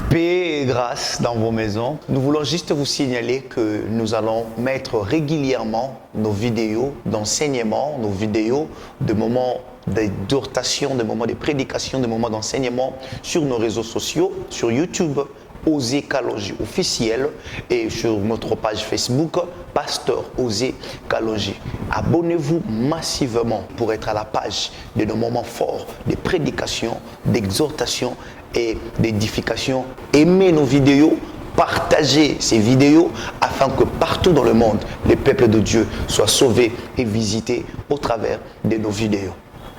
Paix et grâce dans vos maisons. Nous voulons juste vous signaler que nous allons mettre régulièrement nos vidéos d'enseignement, nos vidéos de moments d'exhortation, de moments de prédication, de moments d'enseignement sur nos réseaux sociaux, sur YouTube, Osée Kalonji officiel, et sur notre page Facebook, Pasteur Osée Kalonji. Abonnez-vous massivement pour être à la page de nos moments forts de prédication, d'exhortation et d'édification. Aimez nos vidéos, partagez ces vidéos afin que partout dans le monde, les peuples de Dieu soient sauvés et visités au travers de nos vidéos.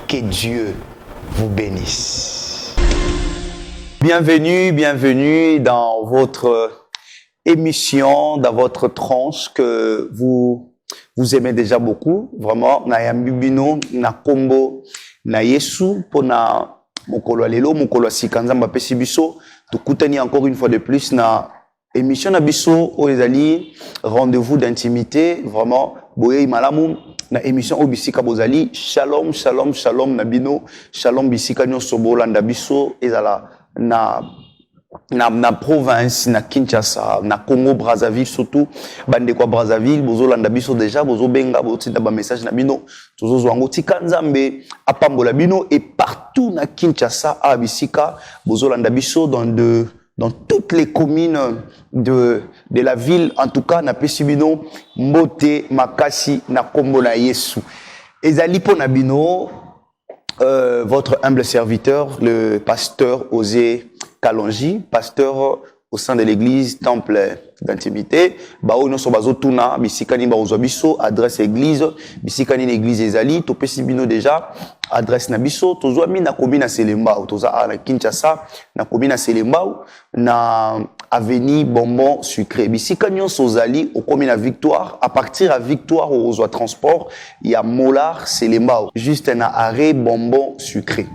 Que Dieu vous bénisse. Bienvenue dans votre émission, dans votre tranche que vous aimez déjà beaucoup. Vraiment, na yambibino, na kombo, na yesu, pona mokolo lelo, mokolo sikanza mbapesi biso. Tukutani encore une fois de plus na émission na biso oyezali rendez-vous d'intimité. Vraiment, boye malamu na émission obisika bozali. Shalom, shalom, shalom na bino. Shalom bisika nyonso bolanda biso ezala na province, na Kinshasa, na Congo Brazzaville surtout, bande kwa Brazzaville, bozo landa biso déjà, bozo benga, bozo tinda ba message na bino, tozo zwango tika nzambe apambola bino, et partout na Kinshasa, à bisika, bozo landa biso dans toutes les communes de la ville, en tout cas na pesi bino mbote makasi na kombo na Yesu. Ezali po na bino votre humble serviteur, le pasteur Osée Kalonji, pasteur au sein de l'église Temple d'intimité. Bao no so bazotuna bisikani ba ozobiso adresse église bisikani l'église ezali to pesi bino déjà adresse na biso tozwa mi na komina Selembao toza na Kinshasa na komina Selembao na avenue Bonbon Sucré bisikani sozali au komina Victoire à partir à Victoire au ozwa transport il y a Molar Selembao juste na arrêt Bonbon Sucré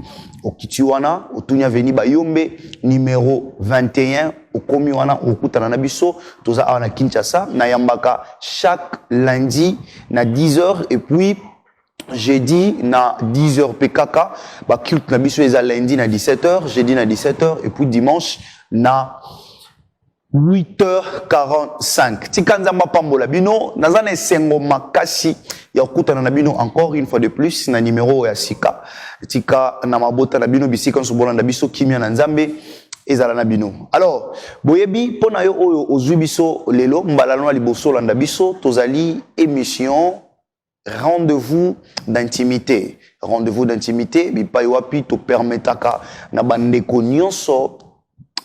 au Kitiwana au Tunya Avenue Bayombe numéro 21 au Komiwana au Kutana na biso toza na Kinshasa na yambaka chaque lundi na 10h et puis jeudi na 10h PKK ba culte na biso eza lundi na 17h jeudi na 17h et puis dimanche na 8h45 tikanzamba pambola bino nazana esengo makasi ya okutana na bino encore une fois de plus na numéro ya sika tika na mabota na bino bisika nsobola na biso kimia na nzambe ezala na bino. Alors boyebi pona yo oyo ozwi biso lelo mbalano liboso landa biso tozali émission rendez-vous d'intimité. Rendez-vous d'intimité bipai wapi to permetaka na bandeko nyonso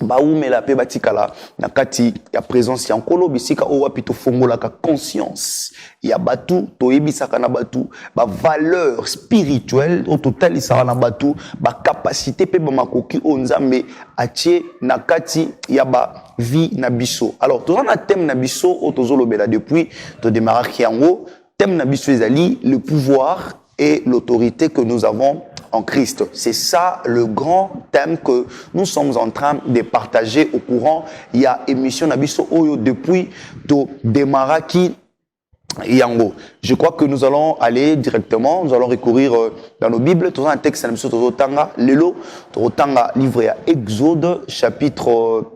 baumela pe batikala na kati ya présence ya nkolo bisika o wapi to fongolaka conscience ya batu to yebisaka na batu ba valeur spirituelle au total isaka na batu ba capacité pe ba makoki o nzambe atie na kati ya ba vie na biso. Alors toza na thème na biso o tozolobela depuis to démarrer yango thème na biso ezali le pouvoir et l'autorité que nous avons en Christ. C'est ça le grand thème que nous sommes en train de partager au courant. Il y a émission Nabiso Oyo depuis to Demaraki Yango. Je crois que nous allons aller directement, nous allons recourir dans nos Bibles. Tout un texte Nabiso Tozotanga, Lelo, Tozotanga, livre à Exode, chapitre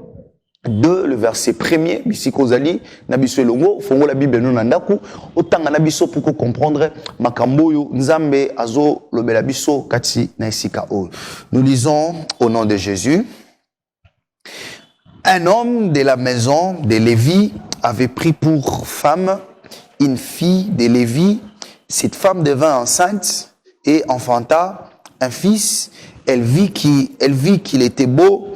2, le verset 1er, bisiko zali na biso elongo fongo la Bible non nandaku otanga na biso pour comprendre makambo yo nzambe azo lobela biso kati na esika o. Nous lisons au nom de Jésus. Un homme de la maison de Lévi avait pris pour femme une fille de Lévi. Cette femme devint enceinte et enfanta un fils. Elle vit qu'il était beau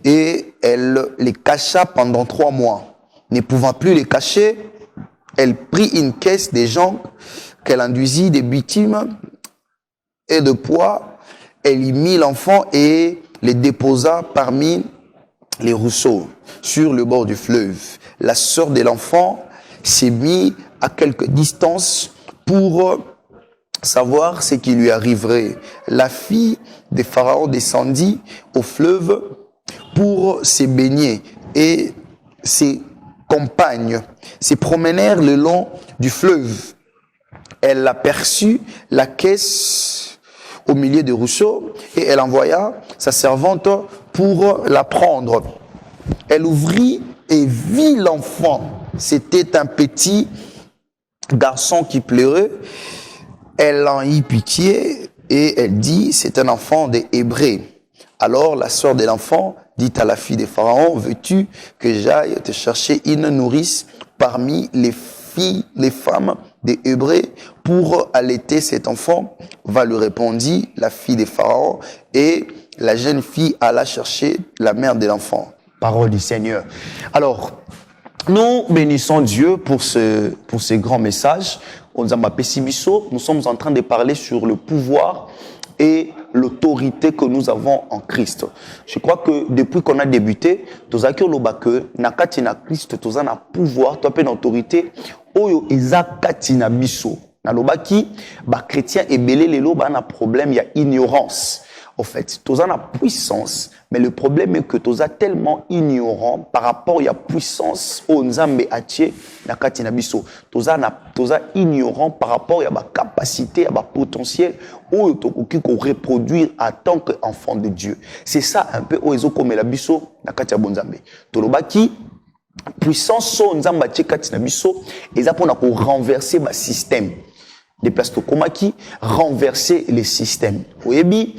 et elle les cacha pendant 3 mois. Ne pouvant plus les cacher, elle prit une caisse de jonc qu'elle enduisit de bitume et de poids. Elle y mit l'enfant et les déposa parmi les rousseaux sur le bord du fleuve. La sœur de l'enfant s'est mise à quelque distance pour savoir ce qui lui arriverait. La fille de Pharaon descendit au fleuve pour se baigner et ses compagnes se promenèrent le long du fleuve. Elle aperçut la caisse au milieu des ruisseaux et elle envoya sa servante pour la prendre. Elle ouvrit et vit l'enfant. C'était un petit garçon qui pleurait. Elle en eut pitié et elle dit, c'est un enfant des Hébreux. Alors la sœur de l'enfant dit à la fille de Pharaon, veux-tu que j'aille te chercher une nourrice parmi les femmes des Hébreux pour allaiter cet enfant? Va lui répondit la fille de Pharaon, et la jeune fille alla chercher la mère de l'enfant. Parole du Seigneur. Alors, nous bénissons Dieu pour ce grand message. Nous sommes en train de parler sur le pouvoir et l'autorité que nous avons en Christ. Je crois que depuis qu'on a débuté, nous avons que nakati na Christ, nous avons pouvoir, tu as une autorité, oyo ezakati na biso. Na lobaki, ba chrétien et belé lelo ba na problème, il y a ignorance. En fait, tu as la puissance, mais le problème est que tu es tellement ignorant par rapport à la puissance au Nzambe Atie na kati na biso. Tu es ignorant par rapport à la capacité, à la potentiel où tu peux reproduire en tant qu'enfant de Dieu. C'est ça un peu où ils ont comme la biso na kati ya bonzambe. Tu lobaki puissance au Nzambe Atie kati na biso, et ça pour renverser le système. Des places de komaki, renverser les systèmes. Oyebi,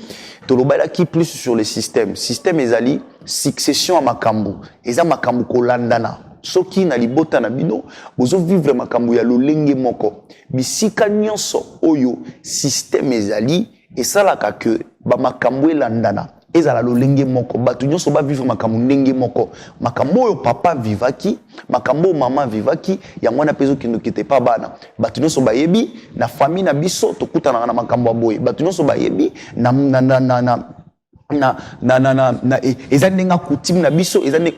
tolobalaki plus sur les systèmes. Système ezali, succession à makambo. Eza makambo kolandana. Soki na libota na bino, bozo vivre makambo ya lolenge moko. Bisika nyonso oyo, système ezali, esalaka ke ba makambo elandana. Ezala lolenge moko. Batu nyonso ba vivre makambo ndenge moko. Makambo oyo papa vivaki, makambo mama vivaki, ya mwana pezo ki n'okite pa bana. Batu nyonso ba yebi, na famille na biso, tokutana na makambo aboye. Batu nyonso ba yebi,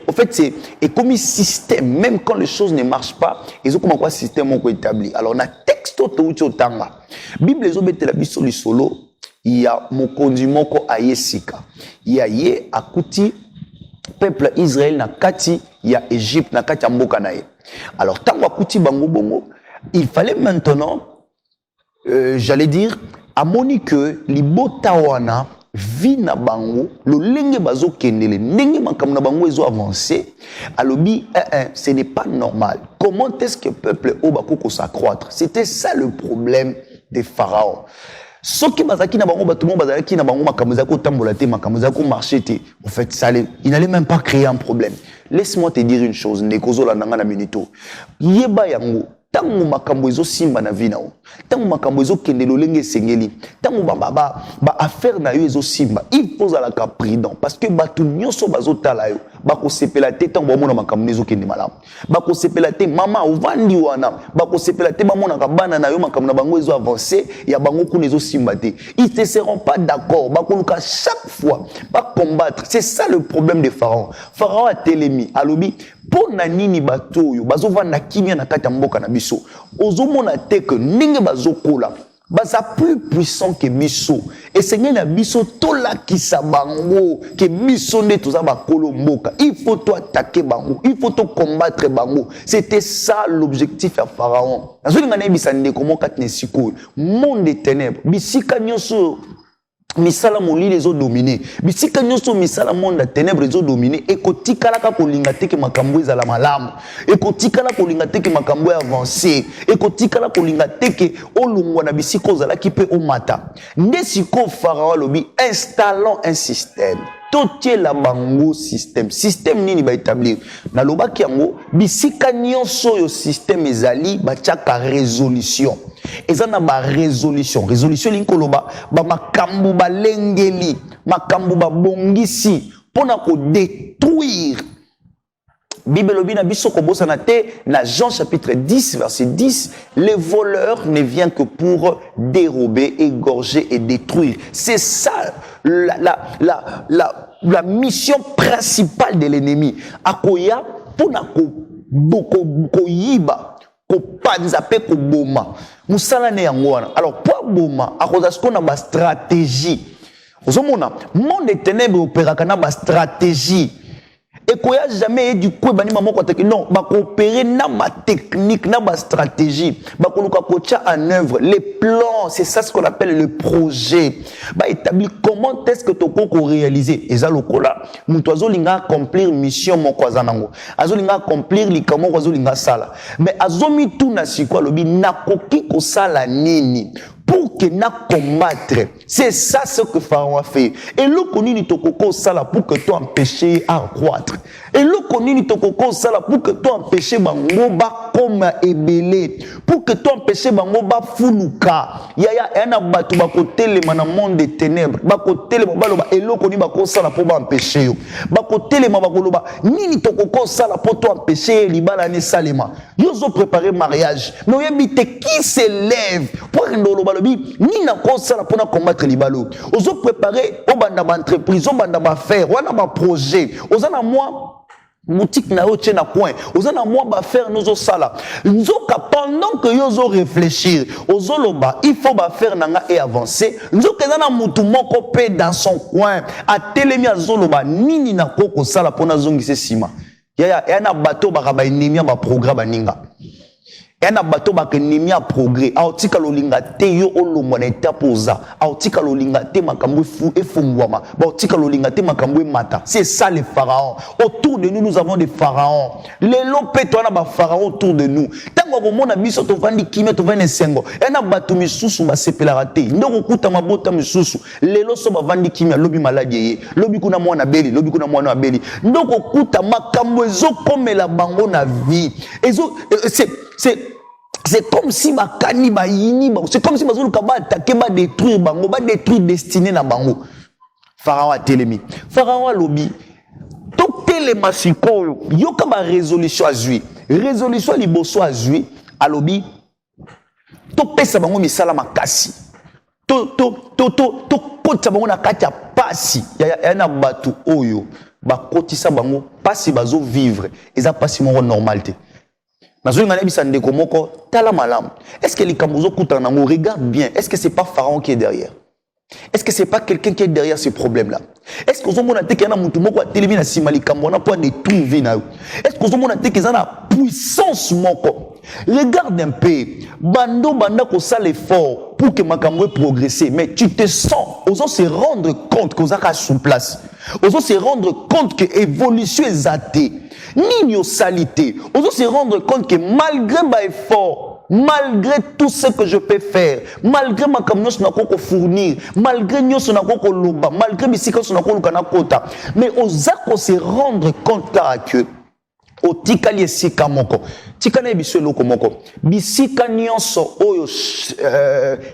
en fait c'est comme un système, même quand les choses ne marchent pas, ils ont comme quoi système établi. Alors on a texte au tanga Bible les obete la biso li solo, il y a mokonzi moko ayesika, il y a ye akuti peuple Israël na kati, il y a Égypte na kati mboka nae. Alors tango akuti bango bongo, il fallait maintenant j'allais dire amoni que libota wana vi na bango lo lenge bazo kendele ndenge makambo na bango ezo avancer alobi ce n'est pas normal. Comment est-ce que peuple obako s'accroître? C'était ça le problème des pharaons. Soki bazaki na bango bato bazaki na bango makambo za ko tambola te makambo za ko marcher te, en fait ça il n'allait même pas créer un problème. Laisse-moi te dire une chose, nekozo la nanga na minito yeba yango tango makambo ezo simba na vina o, tango makambo ezo kende lolenge sengeli, tango ba affaire na yo ezo simba, il faut la ka prudent parce que batu nyonso bazo tala yo bako sepela te tango bomona makambo ezo kende malamu, bako sepela te mama ovandi wana, bako sepela te bamona ka bana na yo makambo na bango ezo avancer ya bango kuna ezo simba te, ils ne seront pas d'accord, bako luka chaque fois pas combattre. C'est ça le problème des pharaons. Pharaon a télémi alobi pona nini bato yo bazovanda kimia na kati ya mboka na biso ozomona te que ninge bazokola baza plus puissant que biso et seigneur na biso tolakisa bango que biso nde toza bakolo mboka, il faut to attaquer bango, il faut to combattre bango. C'était ça l'objectif ya pharaon. Nazolinga na yebisa ndeko mo kati ne sikoyo monde des ténèbres bisika nyonso misala molili ezo dominer, bisika nyonso misala monde ténèbres ezo dominer, ekotikala ka kolinga teke makambo ezala malamu, ekotikala kolinga teke makambo avancer, ekotikala kolinga teke olungwa na bisika ozala ki pe omata. Nde siko pharaon lobi installons un système. Totie la bango système. Système nini ba établir? Na lobaki yango bisika nyonso yo système ezali ba tiaka résolution. Eza na ba résolution. Résolution linkoloba ba makambu ba lengeli, makambu ba bongisi pona ko détruire. Bible lobi na biso ko bosana te na Jean chapitre 10 verset 10, les voleurs ne viennent que pour dérober, égorger et détruire. C'est ça la mission principale de l'ennemi. Akoya pona ko yiba ko panza pe ko boma. Musala ne yango wana. Alors pour boma akoza ce qu'on a ba stratégie. Ozomona monde des ténèbres opéraka na ba stratégie. et qu'il n'y a jamais du coup non, va coopérer dans ma technique, dans ma stratégie, va en œuvre les plans, c'est ça ce qu'on appelle le projet, va établir comment est-ce que tu peux réaliser et ça le cola mon oiseau linga accomplir mission mon kwazanango azo linga accomplir likamo oiseau linga sala mais azomi tout na sikwa lobi nakoki ko sala nini pour que na combattre. C'est ça ce que Pharaon a fait. Et le connu tokoko sala pour que toi empêcher à croître. Et le connu tokoko sala pour que toi empêcher bangoba comme ebélé. Pour que toi empêcher bangoba fuluka. Yaya ena batu bakote le mana monde des ténèbres. Bakote le baloba et le connu bako sala pour empêcher yo. Bakote le mabakoloba nini tokoko sala pour toi empêcher libala ne salema. Yozo préparer mariage. Mais yebite qui s'élève pour ndolo ni na kosala pour combattre les ballots. Ozo préparer au banda entreprise, au banda faire, wana ba projet. Ozana moi boutique na oche na coin. Ozana moi ba faire nos sala. Nzoka pendant que yozo réfléchir, ozo loba, il faut ba faire nanga et avancer. Nzoka zana mutu moko pe dans son coin. A telemi azoloba nini na koko sala pour na zongise sima. Ya na bateau ba ba ennemi ba programme ninga. Et na bateau ba kenemi a progrès aotika lolinga te yo olomwa na etapoza aotika lolinga te makambo fu efungwama ba aotika lolinga te makambo mata. C'est ça les pharaons. Autour de nous avons des pharaons. Les lopé toi na ba pharaons autour de nous. Tango ko mona biso to vandi kimia to vandi sengo et na bato misusu ba sepelaka te ndoko kuta mabota misusu lelo so ba vandi kimia lobi maladie ye lobi kuna mwana beli lobi kuna mwana beli ndoko kuta makambo ezokomela bango na vie ezo c'est comme si ma kani ba yini ba c'est comme si bazulu ka ba attaquer ba détruire bango ba détruire destinée na bango. Pharaon a telemi Pharaon a lobi to telema sikoyo yoka ba résolution a liboso a zui a lobi to pesa bango misala makasi to kota bango na kati ya pasi ya na batu oyo ba kotisa bango pasi bazo vivre eza pasi moko normalité. Est-ce que les Kambozo Koutanango regarde bien? Est-ce que c'est pas Pharaon qui est derrière? Est-ce que c'est pas quelqu'un qui est derrière ces problèmes-là? Est-ce que vous avez dit qu'il y a un moko télévision simali Kambona pour détruire vie na? Est-ce que vous avez dit qu'il y a une puissance moko? Regarde un peu, bando ko sale l'effort pour que makambo progresser, mais tu te sens, osons se rendre compte que vous avez sur place. Osons se rendre compte que l'évolution est athée. Ni yo salité. Osons se rendre compte que malgré mes efforts, malgré tout ce que je peux faire, malgré ma kamnos na koko fournir, malgré nyos na koko loba, malgré bisika na koko lukana kota, mais osako se rendre compte que o tikali esika moko tikana biso loko moko bisika nyonso oyo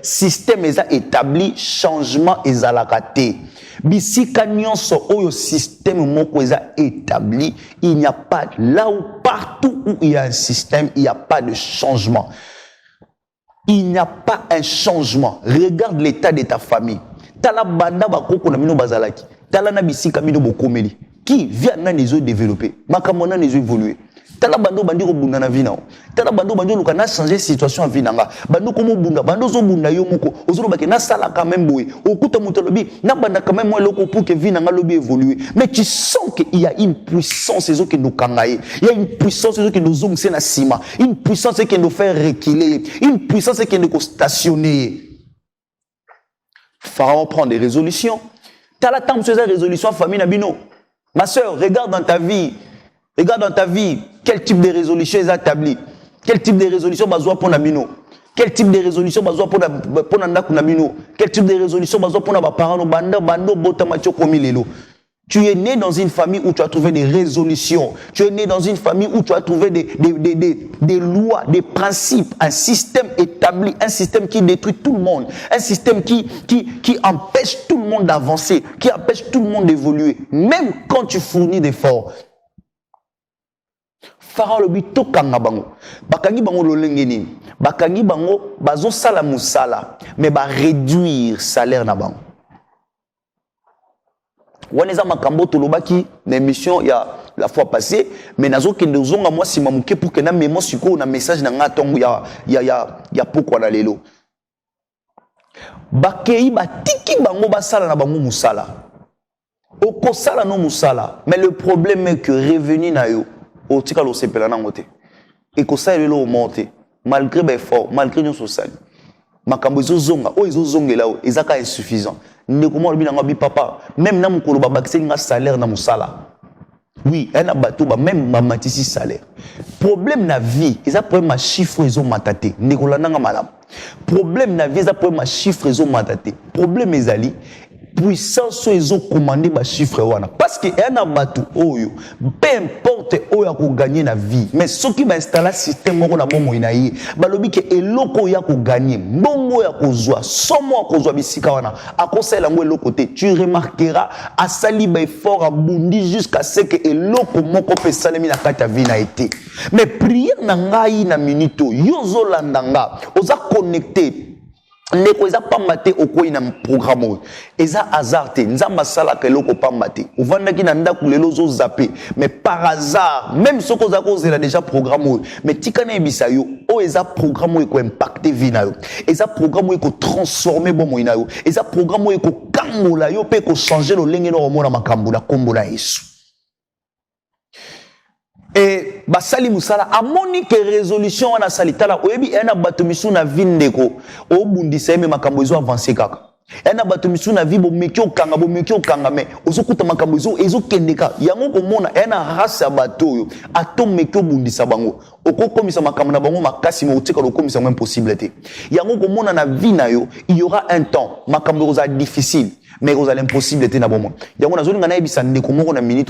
système eza établi changement ezalaka te bisika nyonso oyo système moko eza établi il n'y a pas là où partout où il y a un système il n'y a pas de changement. Il n'y a pas un changement. Regarde l'état de ta famille. Tala banda bakoko na mino bazalaki. Tala na bisika mino bokomeli. Qui vient na nezo développer. Makamona nezo évoluer. Tala bando bandi ko bunda na vina. Tala bando bandi luka na changer situation en vinanga. Bando komo bunda, bando zo bunda yo moko. Ozolo bake na sala quand même boy. Okuta muto lobi na banda quand même moi loko pour que vinanga lobi évoluer. Mais tu sens qu'il y a une puissance ezo qui nous kangaye. Il y a une puissance ezo qui nous zongse na sima. Une puissance qui nous fait reculer. Une puissance qui nous stationner. Pharaon prend des résolutions. Tala tam ces résolutions famille na bino. Ma sœur, regarde dans ta vie. Regarde dans ta vie, quel type de résolution est établi. Quel type de résolution besoin pour Namino. Quel type de résolution besoin pour Namino. Quel type de résolution besoin pour nos parents, bando, bota, macho, komilelo. Tu es né dans une famille où tu as trouvé des résolutions. Tu es né dans une famille où tu as trouvé des lois, des principes, un système établi, un système qui détruit tout le monde, un système qui empêche tout le monde d'avancer, qui empêche tout le monde d'évoluer, même quand tu fournis d'efforts. Pharaon le bito kanga bango. Bakangi bango lolengeni. Bakangi bango bazo sala musala, mais ba réduire salaire na bango. Waneza makambo tolobaki na émission il y a la fois passée mais nazo kende zonga moi sima muke pour que na memo siko na message na ngatongo ya pourquoi na lelo bakei batiki bango basala na bango musala okosala no musala, mais le problème est que revenu na yo otika lo sepela na ngote et ko ça le monter malgré l'effort, malgré nos sociales makambo ezozonga o ezozongela o ezaka insuffisant ndeko mo lobi na ngabi papa même na mukolo ba bakise nga salaire na musala. Oui, un abatou ba même mamatisi salaire. Problème na vie, ils a problème ma chiffre ils ont mataté. Ndeko nanga malam. Problème na vie, ils a problème ma chiffre ils ont mataté. Problème ezali puissance ils ont commandé ma chiffre wana parce que un abatou oyo peu importe oyo ko gagner na vie mais ce qui va installer système moko na bomo inayi balobi ke eloko ya ko gagner mbongo ya ko zwa somo ko zwa bisika wana akosela ngo eloko te tu remarqueras asali ba effort abundi jusqu'à ce que eloko moko pe salemi na kata vie na été mais prière na ngai na minute yozo landanga oza connecté. Ndeko eza pambate okoyi na programme eza hasard te nzamba sala ke loko pambate ovandaki na ndaku lelo zo zappé mais par hasard même soko za kozela déjà programme mais tika na ebisa yo o eza programme ko impacter vie na yo eza programme ko transformer bomo na yo eza programme ko kangola yo pe ko changer lo lenge no mona makambo na kombo na Yesu. Et basali musala amoni ke résolution wana salitala oyebi ena batomisu na vindeko obundisa eme makambo ezo avancer kaka ena batomisu na vi bo meki okanga me ozokuta makambo ezo kendeka yango komona ena race batoyo atom meki obundisa bango okokomisa makambo na bango makasi mo otika lokomisa mo impossible te yango komona na vie na yo il y aura un temps makambo oza difficile mais vous allez impossible te na bon yango nazoli ngana ebisa ndeko moko na minute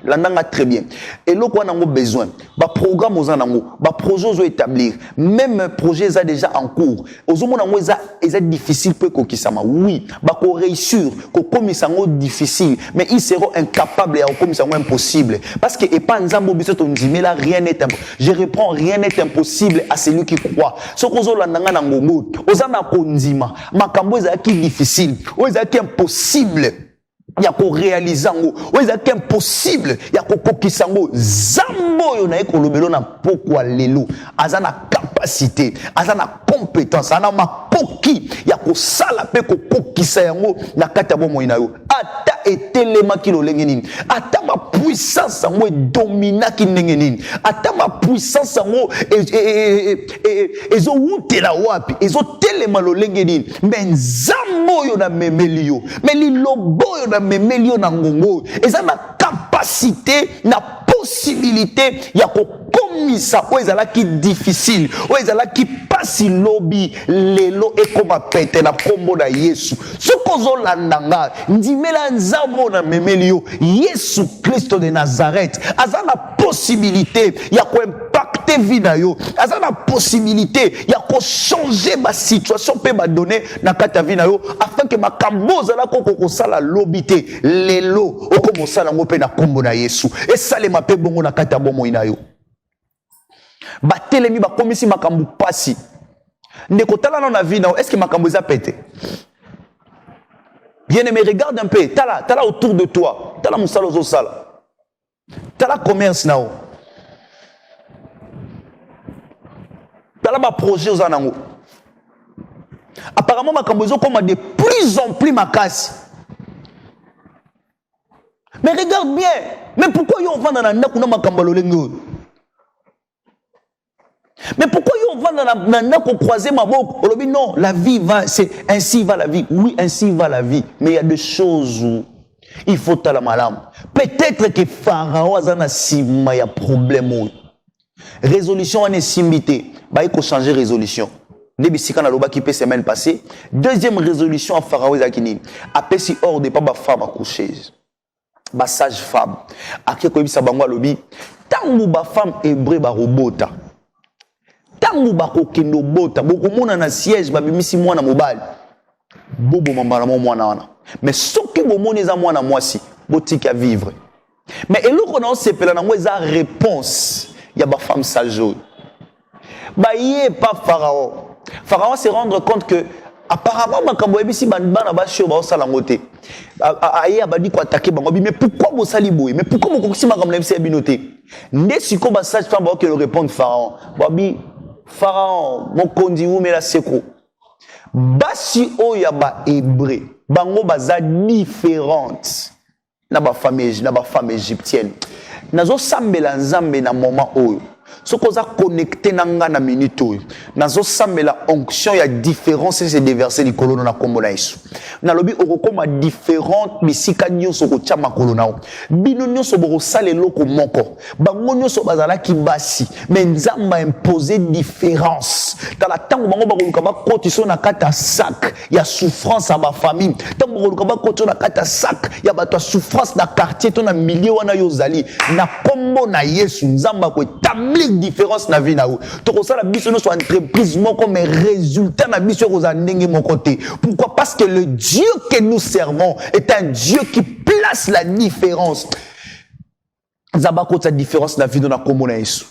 landanga très bien et loko wana ngo besoin ba programme oza nango ba projet ozo établir même projet ça déjà en cours ozomona ngo eza difficile peu ko kisama oui ba ko réussir ko komisa ngo difficile mais ils seront incapables ya ko komisa ngo impossible parce que et pas nzambo biso to ndimela rien n'est je reprends rien n'est impossible à celui qui croit soko ozo landanga na ngongo oza na konzima makambo eza ki difficile oza ki impossible ya ko réaliser ngo oza ki impossible ya ko kokisa ngo zambo yo na ekolobelo na pokwa lelo azana capacité azana compétence ana makoki ya ko sala pe ko kokisa yango na kata bomo ina yo ata etelema kilo lenge nini ata ma puissance ngo domina ki ndenge nini ata ma puissance ngo ezo wutela wapi ezo telema lo lenge nini menzambo yo na memelio meli lobo yo na memelio na ngongo ezana capacité na possibilité ya ko komisa o ezala ki difficile o ezala ki pasi lobi lelo ekoma pete na kombo na Yesu sokozo landanga ndimela nzambo na memelio Yesu Kristo de Nazareth azana possibilité ya ko impacter vie na yo azana possibilité ya ko changer ba situation pe ba donner na kata vie na yo afin que makambo zala ko sala lobi te lelo okomo sala ngo pe na kombo na Yesu esalema pe bongo na kata bomo ina yo batelemi bakomisi makambo pasi ndeko tala na vie na est-ce que makambo za pété bien aimé regarde un peu tala autour de toi tala musalo zo sala tala commerce nao tala ba projet aux anango apparemment makambo zo comme de plus en plus makasi mais regarde bien mais pourquoi yo vend na ndako na makambo lolengo. Mais pourquoi on va dans croiser ma boque? Non, la vie va, c'est ainsi va la vie. Oui, ainsi va la vie. Mais il y a des choses où il faut la malam. Peut-être que Pharaon a un problème. Résolution en est simbité. Bah, il faut changer résolution. Débissika na loba qui peut semaine passée. Deuxième résolution à Pharaon Zakini. Après si hors de pas ma femme à coucher. Ba sage femme. Après quoi ça bangwa lobi. Tangu ba femme hébreu ba robota. Tangu bako kendo bota boko mona na siège babimisi mwana mobali bobo mambala mwana wana mais soki bomoni za mwana mwasi botika vivre mais eloko na osepela na ngweza réponse ya ba femme sage ba yé pas Pharaon se rendre compte que apparemment makambo ebisi bana ba shio ba osala ngote aye abadi ko attaquer bango mais pourquoi bo sali boy mais pourquoi mo kokisi makambo na ebisi ebinote nde siko ba sage femme ba ke répondre Pharaon babi Pharaon, mon kondi ou me la seko. Basi o ya ba hébreu, bango baza différente. na ba femme égyptienne. Nazo sambela nzambe na moment oyo. Soko za connecté nanga na minute oyo. Nazo sambela onction ya différence et déverser likolo na kombo na Yesu. Na lobi okokoma différente bisika nyonso ko tia makolo na o. Bino nyonso boko sale loko moko. Bango nyonso bazala ki basi. Mais nzamba imposer différence. Dans la tango bango bakoluka ba kotiso na kata sac ya souffrance à ma famille. Tango bakoluka ba kotiso na kata sac ya bato souffrance na quartier to na milieu wana yo zali. Na kombo na Yesu nzamba ko établir différence na vie na ou. To ça la biso no so entreprise moko mais résultat na biso ko za ndenge mon côté. Pourquoi? Parce que le Dieu que nous servons est un Dieu qui place la différence. Nzamba ko sa différence na vie na kombo na Yesu.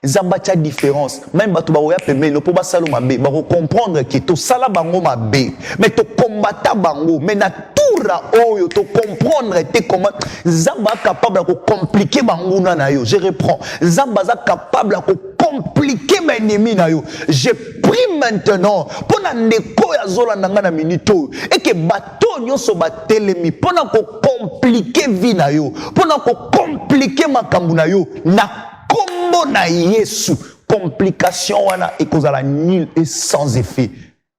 Nzamba cha différence. Même bato ba oya pembe no po ba salo mabe ba comprendre que to sala bango mabe mais to combattre bango mais na toura oyo to comprendre te comment Nzamba capable de compliquer bango na yo. Je reprends. Nzamba za capable de compliquer mes ennemis na yo. Je prie maintenant pour na ndeko ya zola nanga na minute et que bato nyonso ba telemi pour na ko compliquer vie na yo, pour na ko compliquer makambu na yo na kombo na Yesu. Complication wana ekozala nul et sans effet.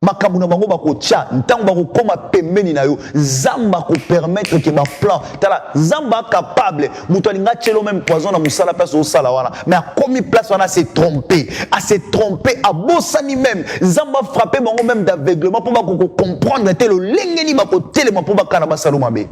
Makambu na bango bako tia ntango bako koma pembeni na yo Nzamba ko permettre que ma plan tala Nzamba capable muto alinga chelo même poison na musala place au sala wana mais a commis place wana s'est trompé a bossani même Nzamba frappé bango même d'aveuglement pour bako comprendre tel le lengeni bako telema pour bakana basalo mabe.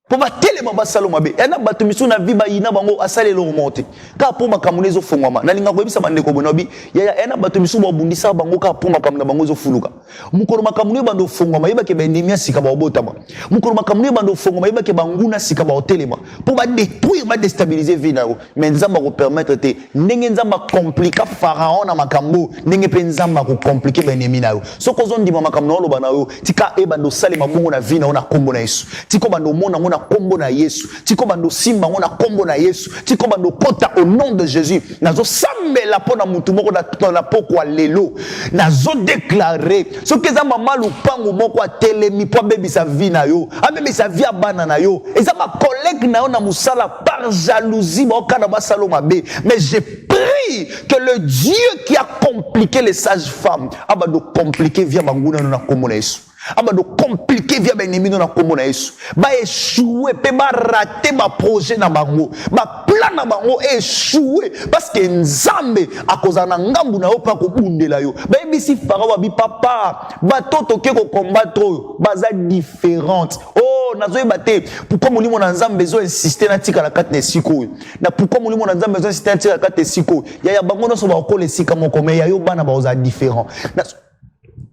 Pour ma téléma basalo mabe ena bato misu na viba ina bango asale lo monte ka po makamune zo fungwama na linga koyebisa bandeko bonobi ya ena bato misu bo bundisa bango ka po makamuna bango zo fuluka mukolo makamune bando fungwama yeba ke bendemia sika ba obotama mukolo makamune bando fungwama yeba ke banguna sika ba otelema pour ba détruire ba déstabiliser vie na yo mais nzamba ko permettre te ndenge nzamba compliquer pharaon na makambo ndenge pe nzamba ko compliquer bendemi na yo soko zo ndima makamuna lo bana yo tika e bando sale mabongo na vie na ona kombo na Yesu tiko bando mona na kombo na Yesu tiko bando simba ngona kombo na Yesu tiko bando kota au nom de Jésus nazo sambela pona mutu moko na pokwa lelo nazo déclarer ce que za mama lupangu moko a telemi po bebi sa vie na yo a bebi sa vie abana na yo eza ma collègue na yo na musala par jalousie ba okana ba salo mabe mais je prie que le Dieu qui a compliqué les sages-femmes aba do compliquer via banguna na kombo na Yesu aba do compliquer via benemi na kombo na Yesu ba échouer pe ba rater ba projet na bango ba plan na bango échouer parce que nzambe akoza na ngambu na yo pa ko bundela yo ba ebisi pharaon bi papa ba toto ke ko combattre baza différente oh nazo ebate pourquoi molimo na nzambe zo insister na tika la kate na siko na pourquoi molimo na nzambe zo insister na tika la kate siko ya bango no so ba ko le sika moko mais ya yo bana ba oza différent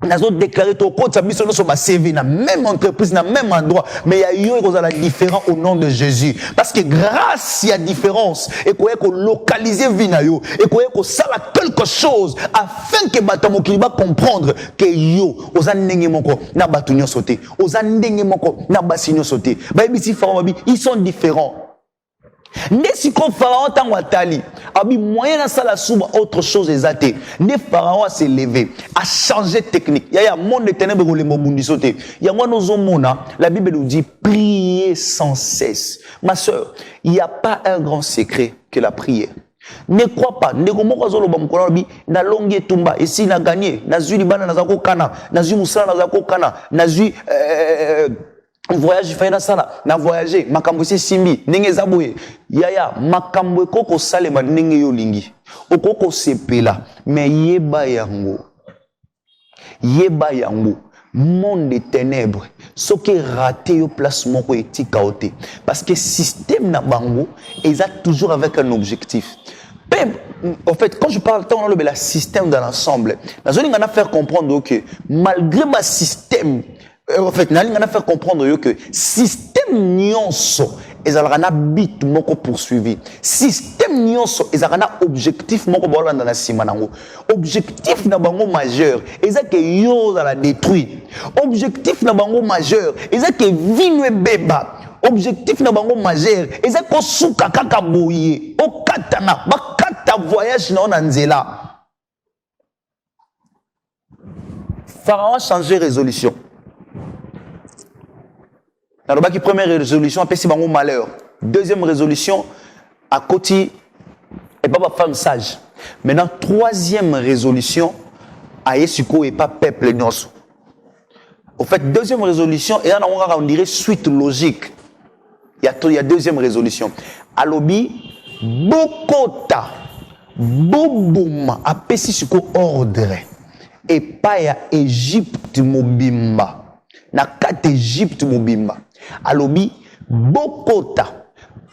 nazo déclaré to ko tsabiso no so ba CV na même entreprise na même endroit mais ya yo ko la différent au nom de Jésus parce que grâce il y a différence et ko localiser vie na yo et ko sala quelque chose afin que bato mokili ba comprendre que yo oza ndenge moko na bato nyonso te oza ndenge moko na basi nyonso te ba ebisi pharaon bi ils sont différents. N'est-ce que Pharaon tango atali abi moyen na sala suba autre chose exacte ne Pharaon s'est levé a changé technique ya monde de ténèbres ko le mobundi sauté ya ngwana ozomona la Bible nous dit prier sans cesse. Ma sœur, il y a pas un grand secret que la prière. Ne crois pas ndeko moko azoloba mukolo bi na longi etumba esi na gagner na zui libana na zako kana na zui musala na zako kana na zui voyage faina sala na voyager makambo se simbi ndenge zaboye yaya makambo ekoko salema ndenge yo lingi okoko sepela mais yeba yango monde des ténèbres ce qui raté yo place moko etika ote parce que système na bango ils a toujours avec un objectif. En fait, quand je parle tant de la système dans l'ensemble, la zone on a faire comprendre que malgré ma système en fait, on a fait comprendre que système nyonso ezalaka bit moko poursuivi. Système nyonso ezalaka objectif moko bolanda na sima nango. Objectif na bango majeur ezaka yo za la détruire. Objectif na bango majeur ezaka vinwe beba. Objectif na bango majeur ezaka suka kaka boye. Okatana bakata voyage na nzela. Pharaon a changé résolution. Nalobaki première résolution, apesi bango malheur. Deuxième résolution, à côté, et pas femme sage. Maintenant, troisième résolution, aïe et pas peuple nyonso. Au fait, deuxième résolution, et là, on dirait suite logique. Il y a deuxième résolution. Alobi, Bokota, Boboma, apesi suko ordre. Et pas ya Égypte mobimba. Na kat Égypte mobimba. Alobi, Bokota.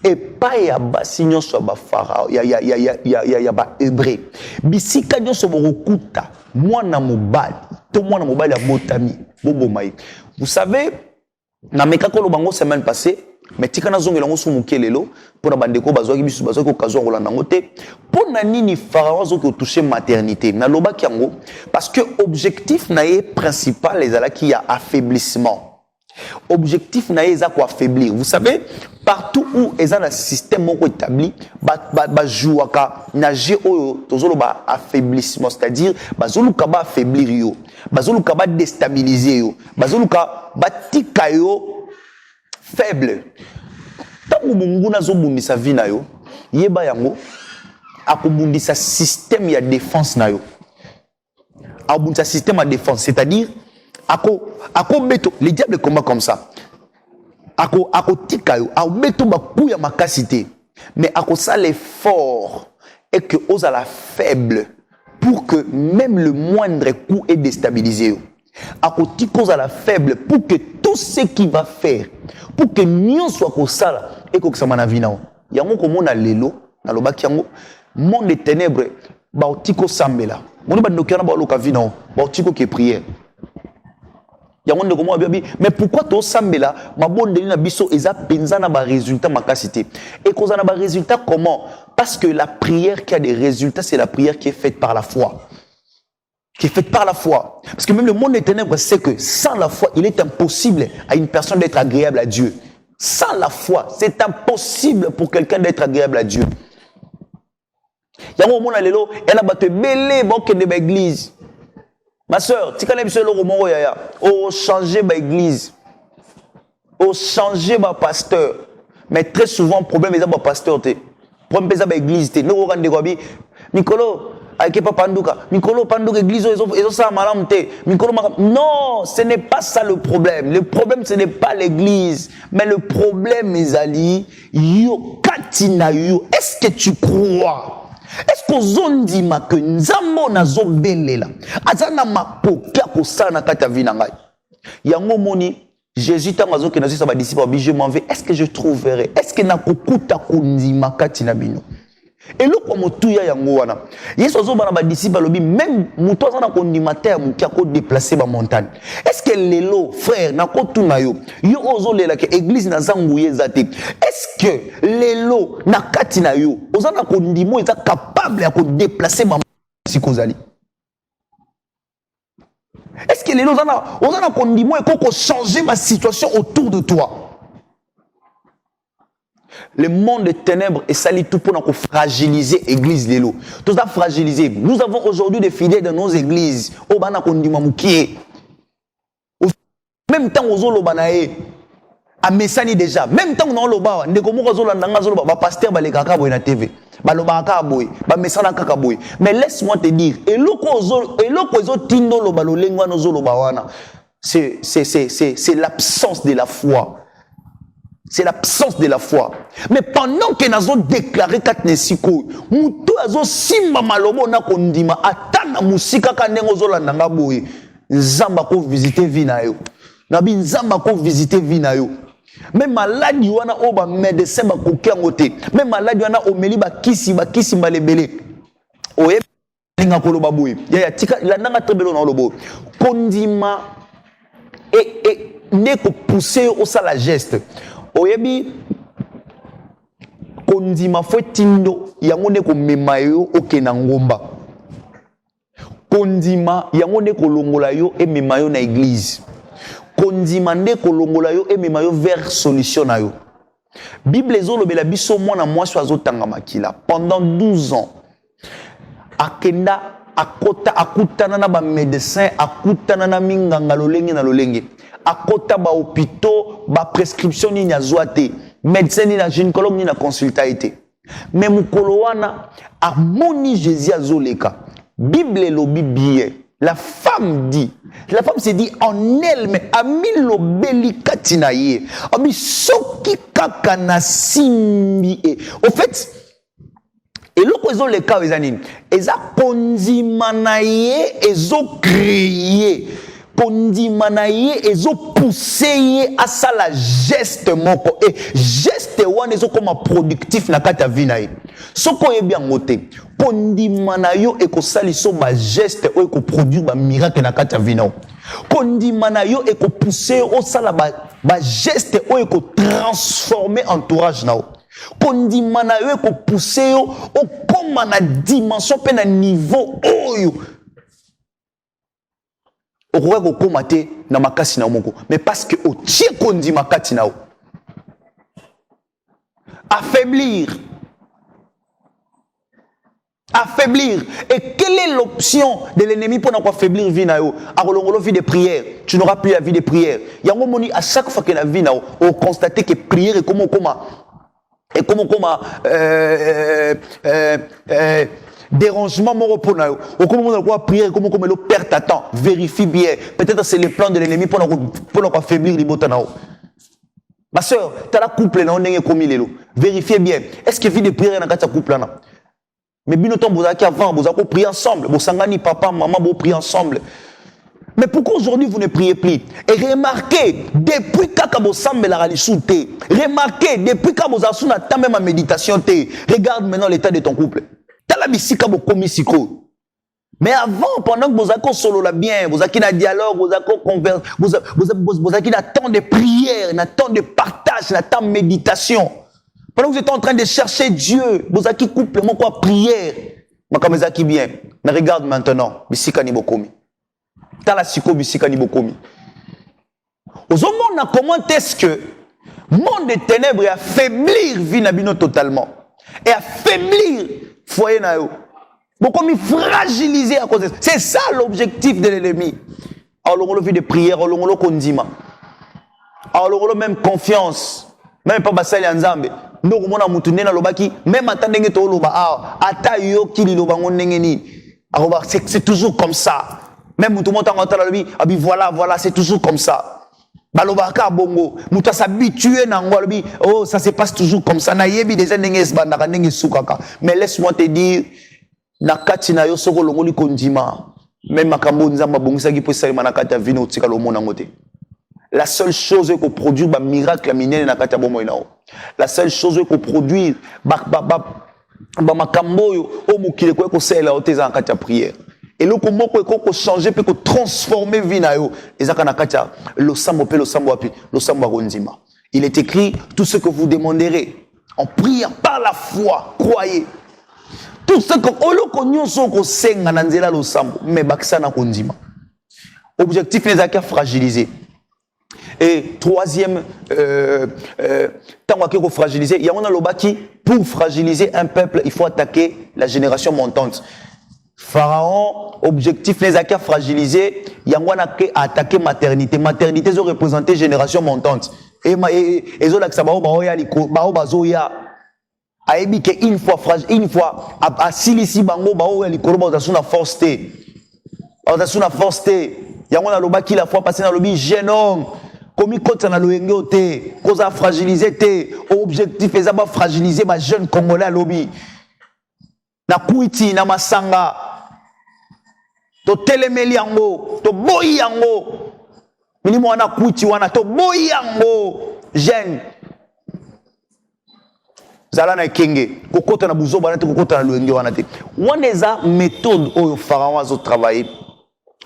Et pas ya basi nyonso ba pharaon ya ba hébreu bisika nyonso bokuta mwana mobali to mwana mobali ya botami bobomai. Vous savez na mekako lo bango semaine passée mais tika na zongela ngo su mukelelo pour na bandeko bazwaki bisu bazwaki okazo ngolanda ngote pour na nini pharaon zo ko toucher maternité na lobaki yango parce que objectif na ye principal ezala ki ya affaiblissement. Objectif na eza ko affaiblir. Vous savez, partout où eza na système moko établi, ba jouaka nager oyo tozolo ba affaiblissement, c'est-à-dire bazoluka ba affaiblir yo, bazoluka ba déstabiliser yo, bazoluka ba tika yo faible. Tango mungu na zo bundisa vie na yo, yeba yango akobundisa système ya défense na yo. Abundisa système ya défense, c'est-à-dire ako beto les diables combat comme ça ako tikayo a beto ba kuya makasité mais ako ça l'effort et que osa la faible pour que même le moindre coup est déstabilisé ako tiko osa la faible pour que tout ce qu'il va faire pour que nyon soit ko sala et ko sama na vina yango ko mona lelo na lobaki yango monde des ténèbres ba tiko sambela moni ba ndokiana ba loka vina ba tiko ke prière. Mais pourquoi to sambela mabondeli na biso eza penza na ba résultat makasité et cause na ba résultat comment parce que la prière qui a des résultats c'est la prière qui est faite par la foi parce que même le monde des ténèbres sait que sans la foi il est impossible à une personne d'être agréable à Dieu. Sans la foi c'est impossible pour quelqu'un d'être agréable à Dieu. Yango mona lelo ela bato belé boke de l'église. Ma soeur, tu connais le roman yaya. Oh, changer ma église. Oh, changer ma pasteur. Mais très souvent, problème est ma pasteur. Problème est ma église. Nous regardons des gobi. Mikolo, avec papa Panduka. Mikolo, Panduka, église, ils ont ça malam te. Mikolo, non, ce n'est pas ça le problème. Le problème, ce n'est pas l'église. Mais le problème, mes alliés, yo, katina yo. Est-ce que tu crois? Est-ce que zondi ma que nzambo na zombelela azana mapoka ko sana kata vina ngai yango moni Jésus tangazo ke nazisa ba disciples je m'en vais est-ce que je trouverai est-ce que nakokuta kundima kati na bino eloko motuya yango wana Yesu zo bana ba disciples lobi même muto azana kondima terre mukia ko déplacer ba montagne est-ce que lelo frère nakotuna yo ozo lela ke église na zanguye zate est-ce que lelo na kati na yo ozana kondimo eza capable ya ko déplacer ba sikozali est-ce que lelo ozana kondimo e ko changer ma situation autour de toi. Le monde des ténèbres est sali tout pour nous fragiliser l'église lélo. Tout ça fragilisé. Nous avons aujourd'hui des fidèles dans nos églises. Au bana kondima mukie. Même temps aux olobanae. A mesani déjà. Même temps on loba. Ndeko moko zolanda zoloba. Ba pasteur ba le kaka boy na TV. Ba loba kaka boy. Ba mesana kaka boy. Mais laisse-moi te dire. Eloko zo tindo loba lo lengwa no zoloba wana. C'est l'absence de la foi. C'est l'absence de la foi. Mais pendant que nous avons déclaré quatre nesiko, nous avons simba malobo na kondima atana musika kanengo zola nanga boye. Nzamba ko visiter vinayo. Nabi nzamba ko visiter vinayo. Même malade wana oba médecin ba kokia ngote. Même malade wana omeli ba kisi malebele. Oye ninga koloba boye. Ya tika la nanga trebelo na lobo. Kondima et ne ko pousser au sala geste. Oyebi kondima fetindo yango ne ko memayo okena ngomba kondima yango ne ko longola yo e memayo na église kondima nde ko longola yo e memayo vers solution na yo. Bible ezolobela biso mwana mwasi azotanga makila pendant 12 ans akenda akutana na ba médecin, akutana na minganga lolenge na lolenge. Akota ba hôpitaux, ba prescription ni nyazwate, médecin ni na gynécologue ni na consultaité. Mais mukolo wana amoni Jésus azoleka. Bible lobi bien. La femme se dit en elle, mais ami lobeli katina ye. Ami soki kaka na simbi e. Au fait, et loko ezo le ka ezanini. Eza kondima na ye ezo créer. Kondima na ye ezo pousser ye à ça la geste moko. Et geste wana ezo comme productif na kata vie na ye. Soko ye bien ngote. Kondima na yo eko saliso ba geste o eko produire ba miracle na kata vie na yo. Kondima na yo eko pousser au sala ba geste o eko transformer entourage na yo. Kondima na yo eko pousser yo o koma na dimension pe na niveau oyo. Okoka ko koma te na makasi na moko, mais parce que o tie kondima kati na yo. Affaiblir. Et quelle est l'option de l'ennemi pour affaiblir vie na yo? Arolongolo vie de prière. Tu n'auras plus la vie de prière. Yango moni à chaque fois que la vie na yo, on constate que prière est comment dérangement mon repos na yo. Comment on doit prier comment le perd ta temps. Vérifie bien. Peut-être c'est le plan de l'ennemi pour affaiblir les botana yo. Ma sœur, tu as la couple na ndenge komi lelo. Vérifiez bien. Est-ce que vie de prière na kata couple na? Mais bien autant vous avez avant, vous avez prié ensemble. Vous sangani papa, maman, vous priez ensemble. Mais pourquoi aujourd'hui vous ne priez plus? Et remarquez, depuis quand vous semblez la réalisation, remarquez, depuis quand vous avez ta même méditation, regarde maintenant l'état de ton couple. Tu as la bisika vous commis siko. Mais avant, pendant que vous avez solo la bien, vous avez un dialogue, vous avez converse, vous avez un temps de prière, un temps de partage, un temps de méditation. Pendant que vous êtes en train de chercher Dieu, vous avez couple, mon quoi prière. Makamezaki bien. Mais regarde maintenant, bisika ni bokomi. Tala siko bisika ni bokomi. Ozomona comment est-ce que monde des ténèbres affaiblir vie nabino totalement et affaiblir foyer na yo. Bokomi fragiliser à cause de ça. C'est ça l'objectif de l'ennemi. Alors on vie de prière, on le kondima. Alors on même confiance. Même pas basali nzambe. Ndoko mona mutu nena lobaki même atandenge to loba ata yo kili loba ngondenge ni. C'est toujours comme ça. Même mutu monta ngota lobi abi voilà c'est toujours comme ça. Balobaka bongo mutu s'habituer na ngwa lobi oh ça se passe toujours comme ça na yebi des ndenge sbandaka ndenge sukaka. Mais laisse-moi te dire na kati na yo soko longoli kondima même makambo nzamba bongisa ki posa na kati ya vino tika lo mona ngote. La seule chose qu'on produit, bah miracle, minel na kata bomo inao. La seule chose qu'on produit, bah makambo yo, o mukile ko sel la oteza na kata prière. Et le comment ko changer pe ko transformer vie na yo. Ezaka na kata lo sambo api, lo sambo ronzima. Il est écrit tout ce que vous demanderez en priant par la foi, croyez. Tout ce que olo ko nyonso ko senga na nzela lo sambo, mais bakisa na ronzima. Objectif les acquis fragilisés. Et troisième, tant qu'on fragiliser, il y a un lobaki, pour fragiliser un peuple, il faut attaquer la génération montante. Pharaon, objectif, les acquis fragilisés, il y a un attaquer maternité. Maternité, ils ont représenté génération montante. Et ils ont l'accès à une fois, à Silisi Bango, Bao, il y a une force. Il y a un lobaki, la fois passée dans le lobby, jeune homme. Comme il compte dans le te, cause à fragiliser te, objectif est d'abord fragiliser ma jeune Congolais à lobby. Na kuiti, na masanga, to telemeli yango, to boyi yango, minimo wana kuiti wana, to boyi yango, jeune. Zala na kenge, kokota na buzo banate, kokota na luenge wana te. Waneza méthode oyo pharaon azo travailler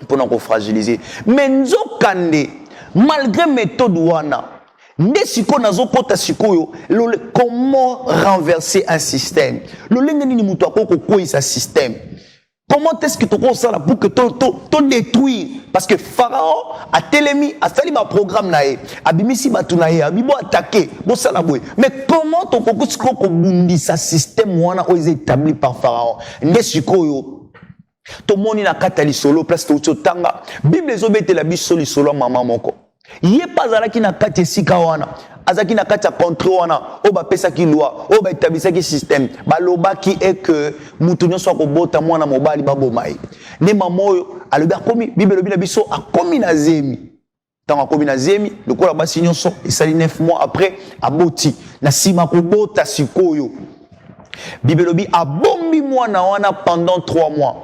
pour nous fragiliser. Mais nzokande, malgré méthode wana, ndesiko nazo kota sikoyo, comment renverser un système? Le lengeni ni mutu akoko koi sa système. Comment est-ce que tu fais ça pour que tu détruis? Parce que Pharaon a télémi, a sali ma programme nae, a bimisi batu nae, a bibo attaqué, bo salaboué. Mais comment tu fais ça bundi sa système wana oise établi par Pharaon? Ndesiko yo. tomoni na kata lisolo place to tanga Bible ezobetela biso lisolo mama moko ye pazalaki na kati esika wana azaki na kati ya contre wana o bapesaki loi o baetablisaki système balobaki que mutu nyonso akobota mwana mobali baboma ye ne mama oyo alobi akomi Bible elobi na biso akomi na zemi tant akomi na zemi lokola basi nyonso esali 9 mois après aboti na sima kobota sikoyo Bible elobi abombi mwana wana pendant 3 mois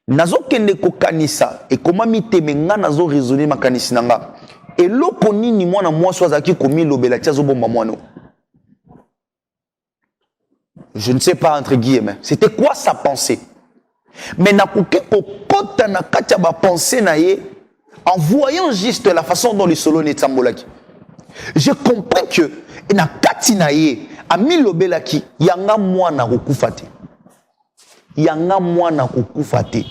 nazokende kokanisa ekomami teme nga nazo raisonner makanisi nanga eloko nini mwana mwasi azaki komilobela tia zobomba mwana je ne sais pas entre guillemets c'était quoi sa pensée mais nakoki kokota na kati ya ba pensée na ye en voyant juste la façon dont le solo netambolaki je comprends que na kati na ye amilobelaki yanga mwana kokufa te yanga mwana kokufa te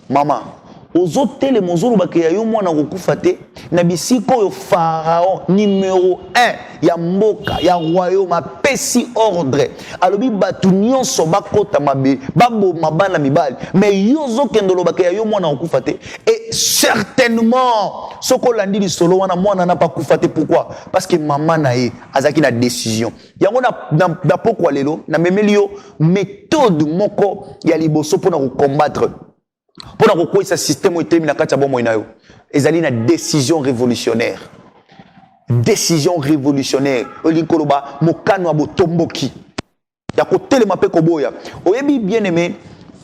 mama ozotele mozolo bakeya yo mwana kokufa te na bisiko yo pharaon numéro 1 ya mboka ya royaume apesi ordre alobi batu nyonso bakota mabe baboma bana mibali mais yo zokendolo bakeya yo mwana kokufa te et certainement soko landi lisolo wana mwana na pas kufa te pourquoi parce que maman na ye azaki na décision yango na pokwa lelo na memeli yo méthode moko ya liboso pona ko combattre pour na ko sa système o etelemi na kati ya bomoi na yo ezali na décision révolutionnaire olikoloba mokano ya botomboki ya kotelema pe koboya oyebi bien aimé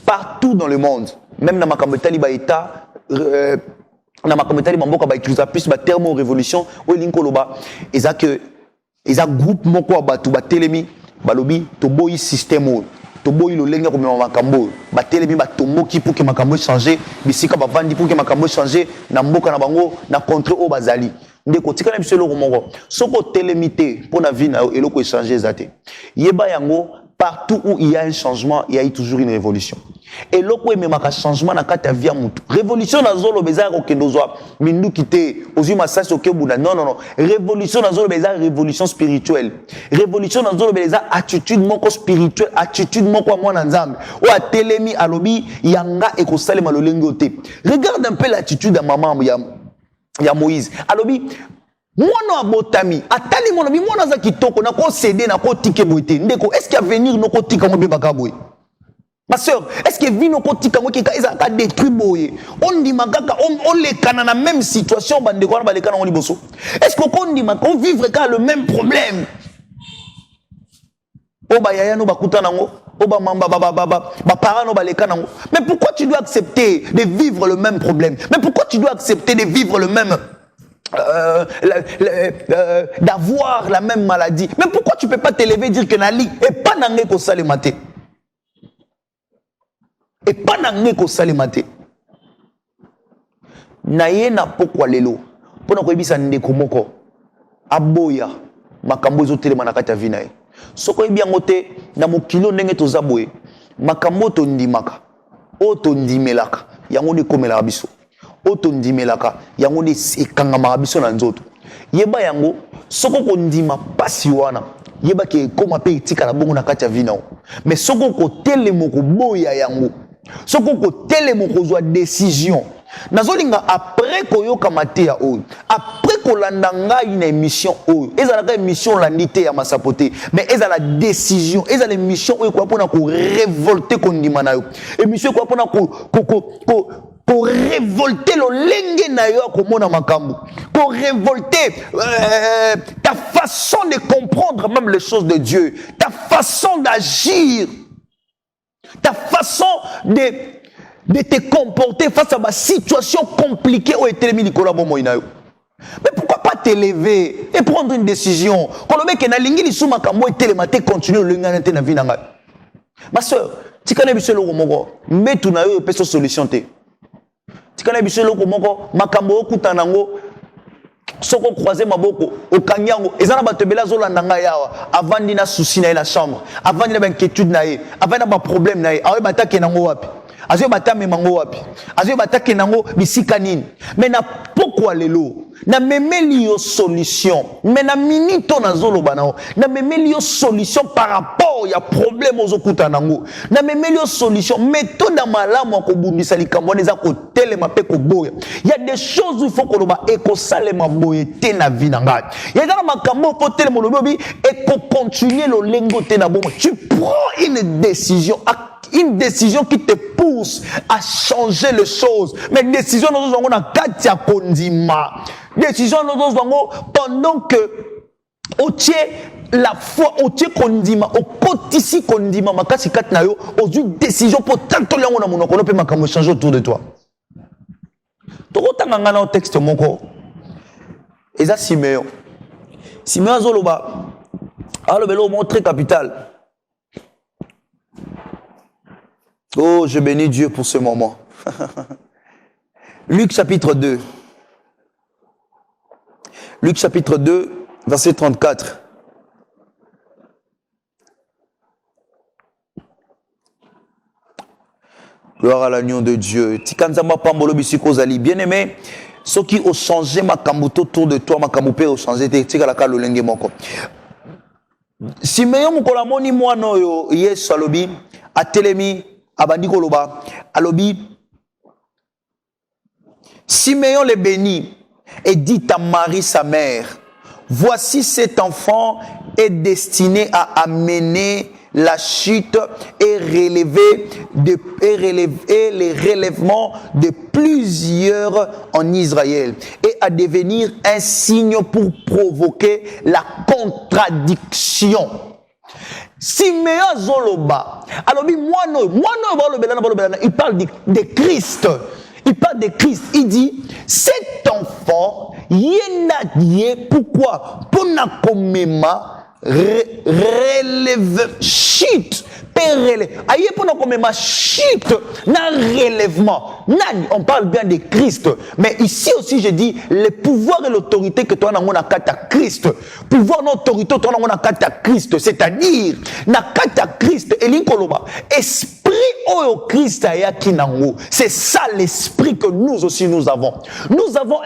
partout dans le monde même na makambo etali ba état na makambo etali mboka ba utiliser plus ba terme révolution olikoloba eza groupe moko ya batu batelemi balobi toboyi système o toboyi lolenga ko mema makambo batelemi batomboki pour que makambo changer bisika bavandi pour que makambo changer na mboka na bango na contre o bazali ndeko tikana biso eloko moko soko telemité pour na vie na eloko échanger zate yeba yango partout où il y a un changement il y a toujours une révolution et loko ememaka changement na kati ya vie mutu révolution na zolo beza ko kendozwa mindu kité ozima sasi okebuna non révolution na zolo beza révolution spirituelle révolution na zolo beza attitude moko spirituelle attitude moko mwana nzambe o atelemi alobi yanga ekosalema lolengo te regarde un peu l'attitude de maman ya Moïse alobi mwana abotami atali mwana bi mwana za kitoko na ko céder na ko tike boité ndeko est-ce qu'il venir no ko tika mo be bakaboy ma sœur est-ce que vino ko tika mo ki ka détruit boye on dit makaka on les kana na même situation bande ko ba le kana on liboso est-ce qu'on dit makaka on vivre ka le même problème oba yaya no bakuta nango oba mamba ba parents no ba le kana nango mais pourquoi tu dois accepter de vivre le même problème mais pourquoi tu dois accepter de vivre le même d'avoir la même maladie mais pourquoi tu peux pas te lever et dire que nali et pas nangé ko salemate et pas nangé ko salemate naye na pokwa lelo pona ko ebisa ndeko moko aboya makambo ezotelema na kati ya vie na ye soko ebi yango te na mokilo ndenge toza boye makambo tondimaka o tondimelaka yango ne komela biso oto ndimelaka yango ni ekangama biso na nzoto yeba yango soko ko ndima pasi wana yeba ke koma pe etika na bongo na kati ya vina mais soko ko telemo ko boya yango soko ko telemo ko zwa décision nazolinga après koyoka mateya oyo après kolanda ngai na émission oyo ezalaka émission landité ya masapote mais ezala décision ezala émission oyo ko pona ko révolter ko ndima na yo émission ko pona pour révolter le lenge na yo komona makambo pour révolter ta façon de comprendre même les choses de Dieu ta façon d'agir ta façon de te comporter face à ma situation compliquée où est mi likolo bomo ina yo mais pourquoi pas t'élever et prendre une décision quand le mec na lingi lisu makambo etelemate continuer le lenga na vie na ngai ma sœur tikana biso lo moko metu na yo peso solution te tikana biso loko moko makambo okutana ngo soko croiser maboko okanyango ezana batebela zolanda nga yawa avandi na souci na la chambre avandi na inquiétude na ye avandi na problème na ye awe batake nango wapi azo batame mango wapi azo batake nango bisika nini mais na pourquoi lelo na memeli yo solution mais na minito na zolo banao na memeli yo solution par rapport il y a problème aux okuta nango. Na memelio solution, méthode malamu à kobundisa likambo neza ko telema pe ko boya. Il y a des choses où il faut que l'on eko salema boye te na vie na ngai. Il y a dans makambo ko telema lobi et ko continuer le lengo te na bomo. Tu prends une décision qui te pousse à changer les choses. Mais décision nous avons na katia kondima. Décision nous avons pendant que au tiers la foi au tiers kondima au kotisi kondima makasi kat na yo aux une décision pour tanto lango na monoko pe makambo changer autour de toi. Tokotanga ngana au texte moko. Eza Siméon. Siméon zoloba. Alors belo montre capital. Oh, je bénis Dieu pour ce moment. Luc chapitre 2. Luc chapitre 2, verset 34. Gloire à l'agneau de Dieu. Tikanzamba pambolo bisiko zali. Bien aimé, ceux qui ont changé ma kambuto autour de toi, ma kamupé ont changé. Tikalaka lolenge moko. Simeon mukola moni mwano yo Yesu alobi atelemi abandi koloba alobi Simeon le bénit et dit à Marie sa mère, voici cet enfant est destiné à amener la chute et relever les relèvements de plusieurs en Israël et à devenir un signe pour provoquer la contradiction. Siméon Zoloba, alors il parle de Christ. Il parle de Christ. Il dit, cet enfant, pourquoi? Pour na komema relève chute aïe pour nous ma chute na relèvement on parle bien de Christ mais ici aussi je dis le pouvoir et l'autorité que toi na kata Christ pouvoir et autorité toi na kata Christ c'est-à-dire na kata Christ et linkoloba esprit oyo Christ ayaki nango c'est ça l'esprit que nous aussi nous avons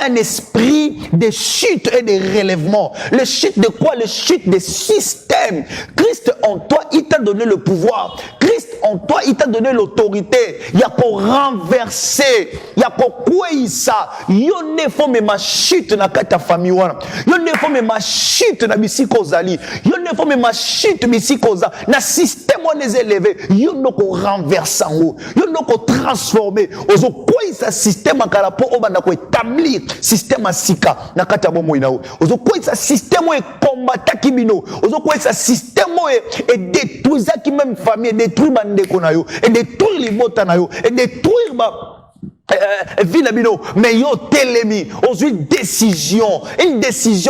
un esprit de chute et de relèvement le chute de quoi le chute des systèmes. Christ en toi il t'a donné le pouvoir. Christ en toi, il t'a donné l'autorité. Il y a pour renverser. Il y a pour quoi ça. Il y a ma chute dans ta famille. Il y a ma chute dans Bissikouzali. Il y a ma chute Bissikoza. Dans le système on est élevé. Il y a pour renverser. Il y a pour transformer. Ozo quoi ça système en kalapo obanda ko établir système asika na kata bomo inao. Ozo quoi ça système est combattre kibino. Ozo quoi ça système est détruire qui même famille détruire bandeko na yo et détruire libota na yo et détruire mais yo telemi une décision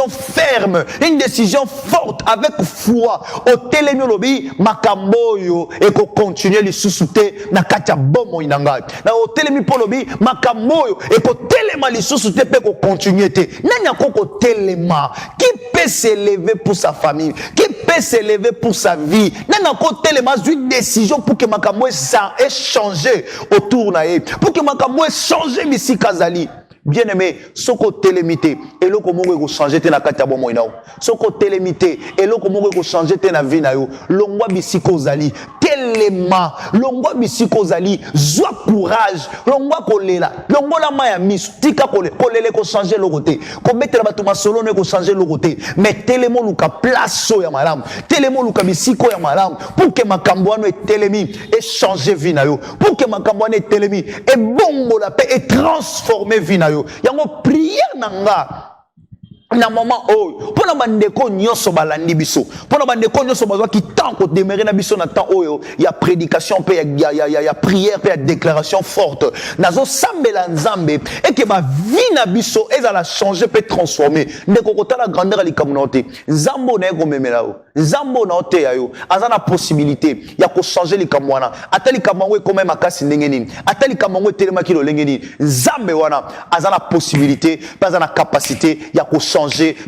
ferme, une décision forte avec foi au telemi lobi makamboyo et ko continuer les sous-souter na katia bomo inanga na au telemi polobi makamboyo et ko telema les sous-souter pe ko continuer te nanya ko telema qui peut s'élever pour sa famille qui peut s'élever pour sa vie nanya ko telema une décision pour que makamboyo ça ait changé autour na pour que makamboyo changer Missi Kazali. Bien aimé, soko télémité et le comment vous changer te na kata bomo inao. Soko télémité et le comment vous changer te na vie na yo. Longwa Missi Kozali, telema, longwa Missi Kozali, joie courage, longwa kolela, longwa la maya mis, tika kolele ko changer le côté. Ko mettre la batuma solo ne ko changer le côté. Mais telemo luka place so ya malam, telemo luka Missi ko ya malam pour que makambwano et telemi et changer vie na yo. Pour que makambwano et telemi et bongo la paix et transformer vie na yo. Yango prière nanga na moment oyo pona bandeko nyoso balandi biso pona bandeko nyoso bazwa ki tant ko demeurer na biso na temps oyo ya prédication pe ya prière pe ya déclaration forte nazo sambela nzambe et que ma vie na biso ezala changer pe transformer ndeko kotala grandeur ya likamuna te nzambo na ko memela o nzambo na ote ayo azana possibilité ya ko changer likamwana atali kamango ko même akasi ndenge nini atali kamango telema kilo lenge nini nzambe wana azana possibilité pas ana capacité ya ko changer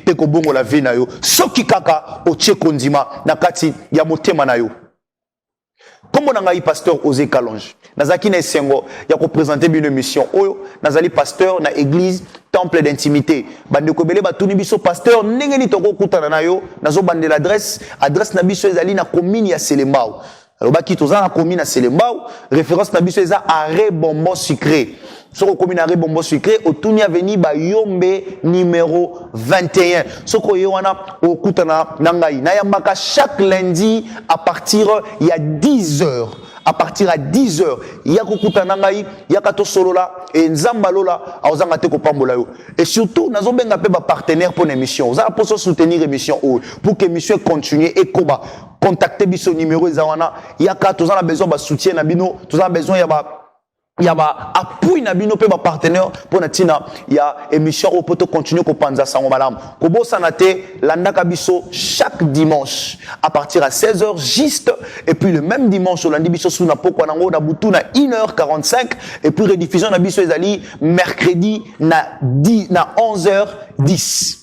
pe ko bongo la vie na yo soki kaka otie kondima na kati ya motema na yo. Comme on a eu pasteur Osé Kalonge, nazaki na esengo ya ko présenter une émission oyo nazali pasteur na église temple d'intimité bandeko belé batuni biso pasteur ndenge ni toko kutana na yo nazo bande l'adresse adresse na biso ezali na commune ya Selembao alobaki toza na commune ya Selembao référence na biso eza arrêt bonbon sucré soko commune arrêt bonbon sucré otuni avenue Bayombe numéro 21 soko yo wana okutana na ngai na yambaka chaque lundi à partir il y a 10h à partir à 10h il y a kokutana ngai ya kato solola et nzamba lola azanga te ko pambola yo et surtout nazo benga pe ba partenaire pour l'émission oza pour soutenir l'émission pour que l'émission continue et koba contacter biso numéro ezawana ya ka toza na besoin ba soutien na bino toza na besoin ya ba appui na bino pe ba partenaire pour na tina ya émission au poto continuer ko panza sango malam ko bosana te landaka biso chaque dimanche à partir à 16h juste et puis le même dimanche lundi biso suna poko nango na butu na 1h45 et puis rediffusion na biso ezali mercredi na 11h10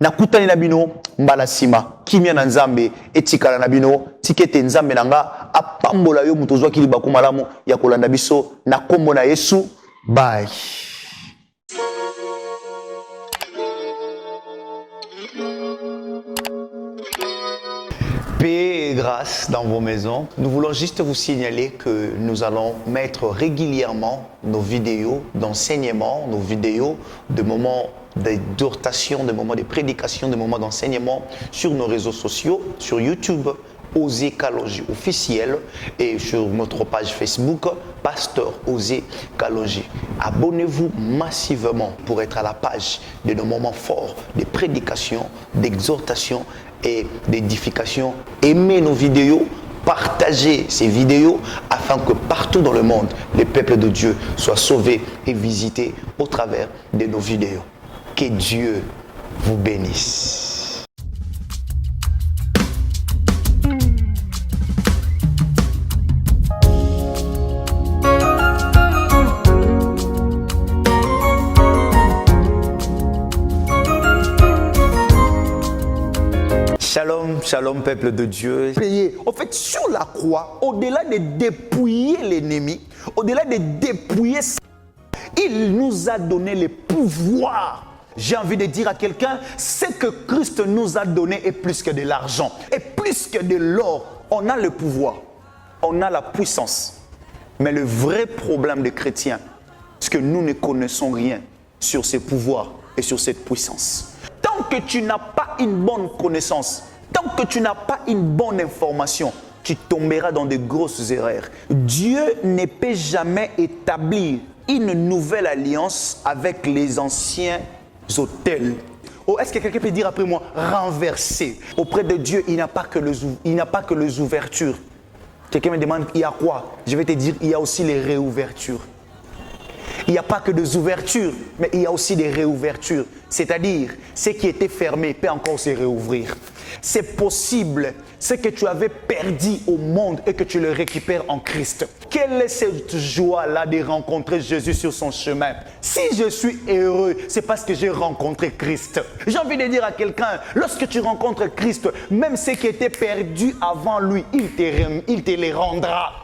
na kutani na bino mbala sima kimia na nzambe etikala na bino tikete nzambe nanga apambola yo muto zwa kiliba ko malamu ya kolanda biso na kombo na Yesu bye. Paix et grâce dans vos maisons. Nous voulons juste vous signaler que nous allons mettre régulièrement nos vidéos d'enseignement, nos vidéos de moments d'exhortation, de moments de prédication, de moments d'enseignement sur nos réseaux sociaux, sur YouTube, Osée Kaloji officiel et sur notre page Facebook, Pasteur Osée Kaloji. Abonnez-vous massivement pour être à la page de nos moments forts de prédication, d'exhortation et d'édification. Aimez nos vidéos, partagez ces vidéos afin que partout dans le monde, les peuples de Dieu soient sauvés et visités au travers de nos vidéos. Que Dieu vous bénisse. Shalom, shalom peuple de Dieu. En fait, sur la croix, au-delà de dépouiller l'ennemi, au-delà de dépouiller, il nous a donné le pouvoir. J'ai envie de dire à quelqu'un, ce que Christ nous a donné est plus que de l'argent, est plus que de l'or. On a le pouvoir, on a la puissance. Mais le vrai problème des chrétiens, c'est que nous ne connaissons rien sur ces pouvoirs et sur cette puissance. Tant que tu n'as pas une bonne connaissance, tant que tu n'as pas une bonne information, tu tomberas dans de grosses erreurs. Dieu ne peut jamais établir une nouvelle alliance avec les anciens autels. Oh, est-ce que quelqu'un peut dire après moi, renverser? Auprès de Dieu, il n'y a pas que les ouvertures. Quelqu'un me demande, il y a quoi? Je vais te dire, il y a aussi les réouvertures. Il n'y a pas que des ouvertures, mais il y a aussi des réouvertures. C'est-à-dire, ce qui était fermé peut encore se réouvrir. C'est possible, ce que tu avais perdu au monde et que tu le récupères en Christ. Quelle est cette joie-là de rencontrer Jésus sur son chemin? Si je suis heureux, c'est parce que j'ai rencontré Christ. J'ai envie de dire à quelqu'un, lorsque tu rencontres Christ, même ce qui était perdu avant lui, il te les rendra.